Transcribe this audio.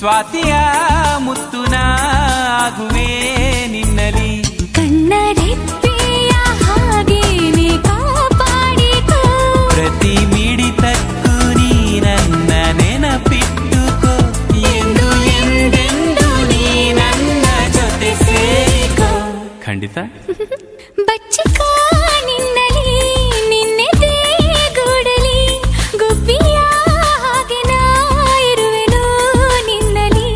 ಸ್ವಾತಿಯ ಮುತ್ತುನ ಆಗುವೆ ನಿನ್ನಲಿ ಕಣ್ಣರೆಪ್ಪೆಯ ಹಾಗೇನೆ ಕಾಪಾಡಿಕೋ ಪ್ರತಿ ಮಿಡಿತಕ್ಕೂ ನೀ ನನ್ನ ನೆನಪಿಟ್ಟುಕೋ ಎಂದು ಎಂದೆಂದು ನೀ ನನ್ನ ಜೊತೆ ಸೇರಿಕೋ ಖಂಡಿತ ಬಚ್ಚಿಕೋ ನಿನ್ನಲಿ ನಿನ್ನೆದೆ ಗೂಡಲಿ ಗುಬ್ಬಿಯ ಹಾಗೆ ನಾ ಇರುವೆನು ನಿನ್ನಲಿ